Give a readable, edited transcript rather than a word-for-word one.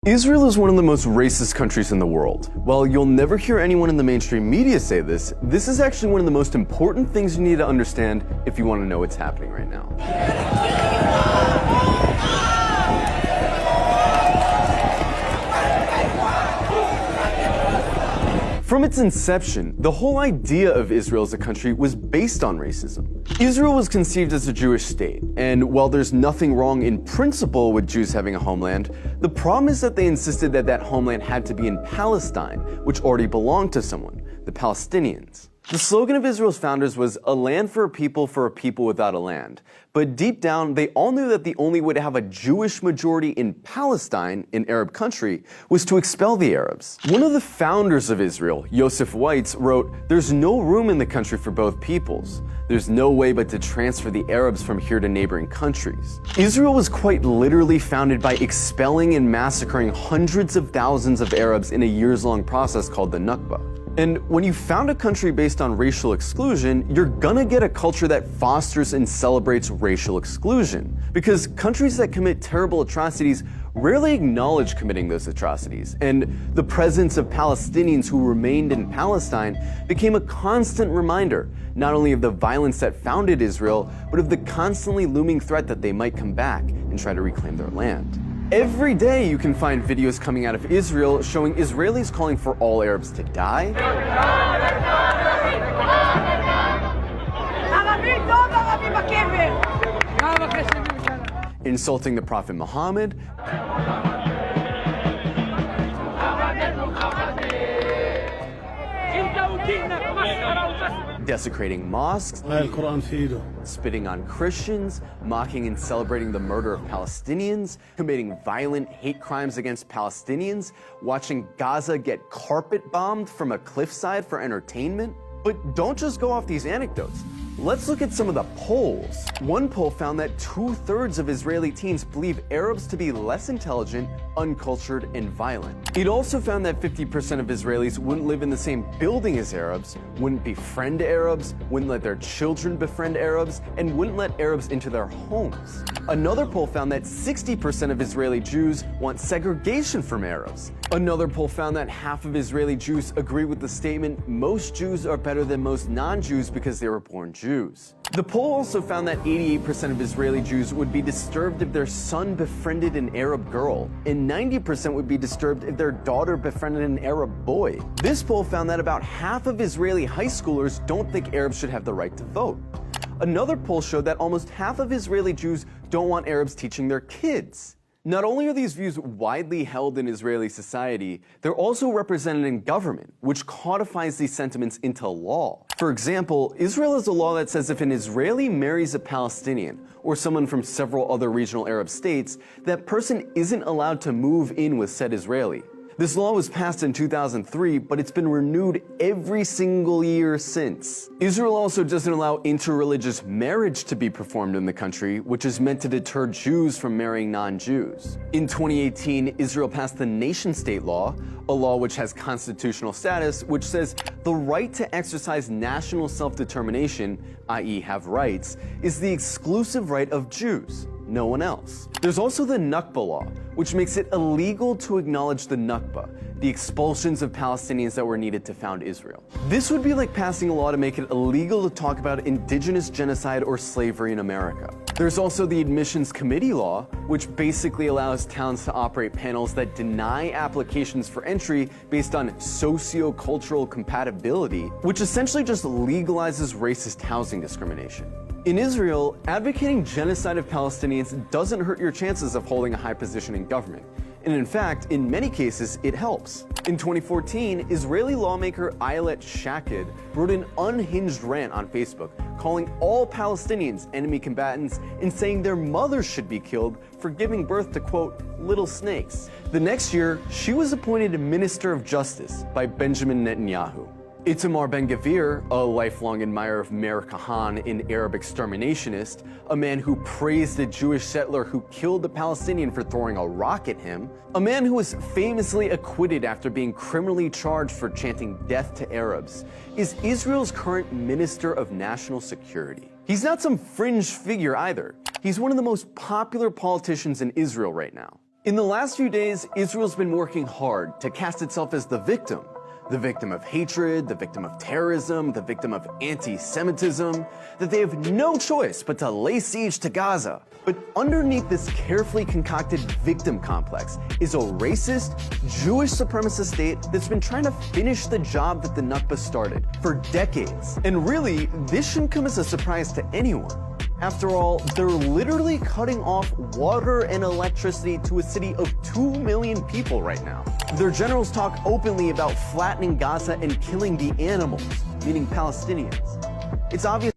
Israel is one of the most racist countries in the world. While you'll never hear anyone in the mainstream media say this is actually one of the most important things you need to understand if you want to know what's happening right now. From its inception, the whole idea of Israel as a country was based on racism. Israel was conceived as a Jewish state, and while there's nothing wrong in principle with Jews having a homeland, the problem is that they insisted that that homeland had to be in Palestine, which already belonged to someone, the Palestinians. The slogan of Israel's founders was "a land for a people without a land." But deep down, they all knew that the only way to have a Jewish majority in Palestine, an Arab country, was to expel the Arabs. One of the founders of Israel, Yosef Weitz, wrote, "There's no room in the country for both peoples. There's no way but to transfer the Arabs from here to neighboring countries." Israel was quite literally founded by expelling and massacring hundreds of thousands of Arabs in a years-long process called the Nakba. And when you found a country based on racial exclusion, you're gonna get a culture that fosters and celebrates racial exclusion. Because countries that commit terrible atrocities rarely acknowledge committing those atrocities. And the presence of Palestinians who remained in Palestine became a constant reminder, not only of the violence that founded Israel, but of the constantly looming threat that they might come back and try to reclaim their land. Every day you can find videos coming out of Israel showing Israelis calling for all Arabs to die, insulting the Prophet Muhammad, desecrating mosques, spitting on Christians, mocking and celebrating the murder of Palestinians, committing violent hate crimes against Palestinians, watching Gaza get carpet bombed from a cliffside for entertainment. But don't just go off these anecdotes. Let's look at some of the polls. One poll found that 2/3 of Israeli teens believe Arabs to be less intelligent, uncultured, and violent. It also found that 50% of Israelis wouldn't live in the same building as Arabs, wouldn't befriend Arabs, wouldn't let their children befriend Arabs, and wouldn't let Arabs into their homes. Another poll found that 60% of Israeli Jews want segregation from Arabs. Another poll found that half of Israeli Jews agree with the statement, "Most Jews are better than most non-Jews because they were born Jews." The poll also found that 88% of Israeli Jews would be disturbed if their son befriended an Arab girl, and 90% would be disturbed if their daughter befriended an Arab boy. This poll found that about half of Israeli high schoolers don't think Arabs should have the right to vote. Another poll showed that almost half of Israeli Jews don't want Arabs teaching their kids. Not only are these views widely held in Israeli society, they're also represented in government, which codifies these sentiments into law. For example, Israel has a law that says if an Israeli marries a Palestinian, or someone from several other regional Arab states, that person isn't allowed to move in with said Israeli. This law was passed in 2003, but it's been renewed every single year since. Israel also doesn't allow interreligious marriage to be performed in the country, which is meant to deter Jews from marrying non-Jews. In 2018, Israel passed the nation-state law, a law which has constitutional status, which says the right to exercise national self-determination, i.e. have rights, is the exclusive right of Jews, no one else. There's also the Nakba law, which makes it illegal to acknowledge the Nakba, the expulsions of Palestinians that were needed to found Israel. This would be like passing a law to make it illegal to talk about indigenous genocide or slavery in America. There's also the Admissions Committee law, which basically allows towns to operate panels that deny applications for entry based on socio-cultural compatibility, which essentially just legalizes racist housing discrimination. In Israel, advocating genocide of Palestinians doesn't hurt your chances of holding a high position in government. And in fact, in many cases, it helps. In 2014, Israeli lawmaker Ayelet Shaked wrote an unhinged rant on Facebook, calling all Palestinians enemy combatants and saying their mothers should be killed for giving birth to, quote, little snakes. The next year, she was appointed Minister of Justice by Benjamin Netanyahu. Itamar Ben-Gvir, a lifelong admirer of Meir Kahane, an Arab exterminationist, a man who praised a Jewish settler who killed a Palestinian for throwing a rock at him, a man who was famously acquitted after being criminally charged for chanting death to Arabs, is Israel's current Minister of National Security. He's not some fringe figure either. He's one of the most popular politicians in Israel right now. In the last few days, Israel's been working hard to cast itself as the victim of hatred, the victim of terrorism, the victim of anti-Semitism, that they have no choice but to lay siege to Gaza. But underneath this carefully concocted victim complex is a racist, Jewish supremacist state that's been trying to finish the job that the Nakba started for decades. And really, this shouldn't come as a surprise to anyone. After all, they're literally cutting off water and electricity to a city of 2 million people right now. Their generals talk openly about flattening Gaza and killing the animals, meaning Palestinians. It's obvious